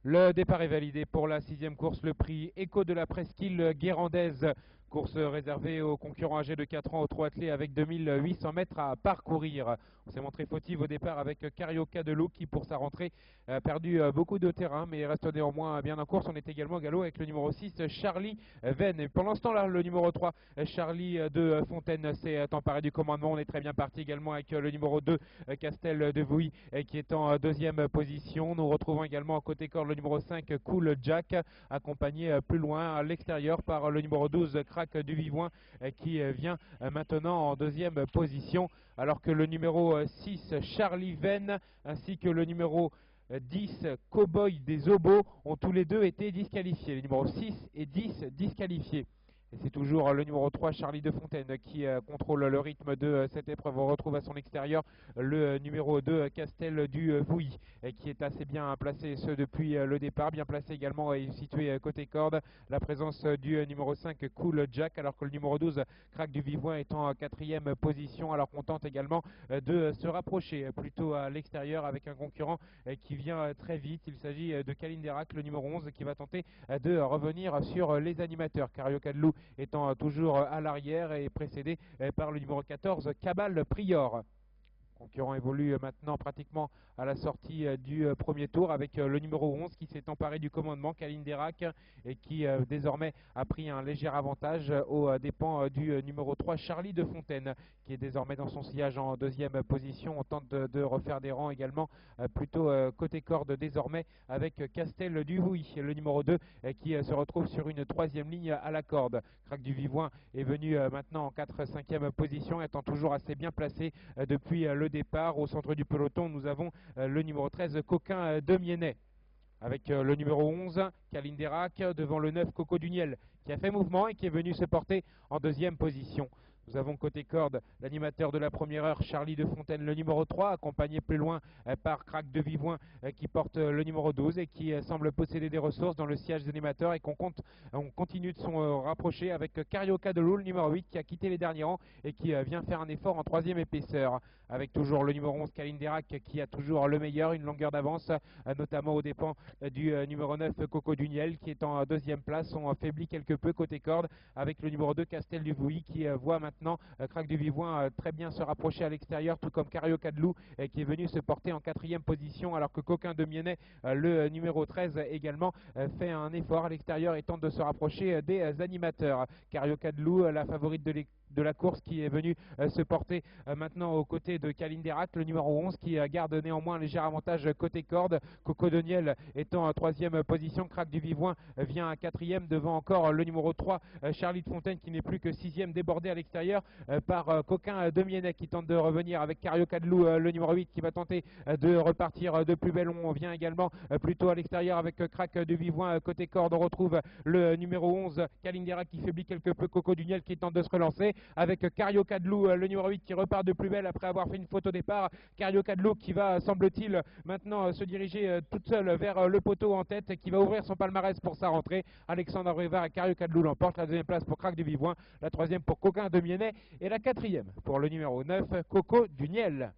Le départ est validé pour la sixième course, le prix Écho de la Presqu'île guérandaise. Course réservée aux concurrents âgés de 4 ans aux 3 athlètes avec 2800 mètres à parcourir. On s'est montré fautif au départ avec Carioca de Loup qui pour sa rentrée a perdu beaucoup de terrain mais reste néanmoins bien en course. On est également au galop avec le numéro 6 Charlie Venn. Et pendant ce temps-là, le numéro 3 Charlie de Fontaine s'est emparé du commandement. On est très bien parti également avec le numéro 2 Castel de Vouilly qui est en deuxième position. Nous retrouvons également à côté corps le numéro 5 Cool Jack accompagné plus loin à l'extérieur par le numéro 12 Crack du Vivoin qui vient maintenant en deuxième position alors que le numéro 6 Charlie Venn ainsi que le numéro 10 Cowboy des Obos ont tous les deux été disqualifiés. Les numéros 6 et 10 disqualifiés. Et c'est toujours le numéro 3, Charlie de Fontaine, qui contrôle le rythme de cette épreuve. On retrouve à son extérieur le numéro 2, Castel du Vouilly, qui est assez bien placé, ce depuis le départ. Bien placé également et situé côté corde. La présence du numéro 5, Cool Jack, alors que le numéro 12, Crack du Vivoin, est en quatrième position. Alors qu'on tente également de se rapprocher plutôt à l'extérieur avec un concurrent qui vient très vite. Il s'agit de Kalinderac, le numéro 11, qui va tenter de revenir sur les animateurs. Carioca de Loup étant toujours à l'arrière et précédé par le numéro 14, Cabal Prior. Concurrent évolue maintenant pratiquement à la sortie du premier tour avec le numéro 11 qui s'est emparé du commandement, Kalinderac, et qui désormais a pris un léger avantage aux dépens du numéro 3, Charlie de Fontaine, qui est désormais dans son sillage en deuxième position. On tente de refaire des rangs également plutôt côté corde désormais avec Castel du Vouilly, le numéro 2 qui se retrouve sur une troisième ligne à la corde. Crack du Vivoin est venu maintenant en 4-5e position, étant toujours assez bien placé depuis le départ. Au centre du peloton, nous avons le numéro 13, Coquin de Miennet, avec le numéro 11, Kalinderac, devant le 9, Coco Duniel, qui a fait mouvement et qui est venu se porter en deuxième position. Nous avons côté corde l'animateur de la première heure, Charlie de Fontaine, le numéro 3, accompagné plus loin par Crack de Vivoin qui porte le numéro 12 et qui semble posséder des ressources dans le siège des animateurs et on continue de s'en rapprocher avec Carioca de Loup, le numéro 8, qui a quitté les derniers rangs et qui vient faire un effort en troisième épaisseur, avec toujours le numéro 11, Kalinderac, qui a toujours le meilleur, une longueur d'avance, notamment aux dépens du numéro 9, Coco Duniel, qui est en deuxième place. On affaiblit quelque peu côté corde avec le numéro 2, Castel du Vouilly, qui voit maintenant Crack du Vivoin très bien se rapprocher à l'extérieur, tout comme Carioca de Loup qui est venu se porter en quatrième position, alors que Coquin de Miennet, le numéro 13 également, fait un effort à l'extérieur et tente de se rapprocher des animateurs. Carioca de Loup, la favorite de la course, qui est venue se porter maintenant aux côtés de Kalinderac, le numéro 11, qui garde néanmoins un léger avantage côté corde. Coco Doniel étant en troisième position, Crack du Vivoin vient à quatrième devant encore le numéro 3, Charlie de Fontaine, qui n'est plus que sixième, débordé à l'extérieur par Coquin de Miennet, qui tente de revenir avec Carioca de Loup, le numéro 8, qui va tenter de repartir de plus belle. On vient également plutôt à l'extérieur avec Crack du Vivoin côté corde. On retrouve le numéro 11, Kalinderac, qui faiblit quelque peu, Coco Duniel qui tente de se relancer avec Carioca de Loup, le numéro 8, qui repart de plus belle après avoir fait une faute au départ. Carioca de Loup qui va, semble-t-il, maintenant se diriger toute seule vers le poteau en tête, qui va ouvrir son palmarès pour sa rentrée. Alexandre Rivard et Carioca de Loup l'emporte. La deuxième place pour Crack du Vivoin, la troisième pour Coquin de Miennet et la quatrième pour le numéro 9, Coco Duniel.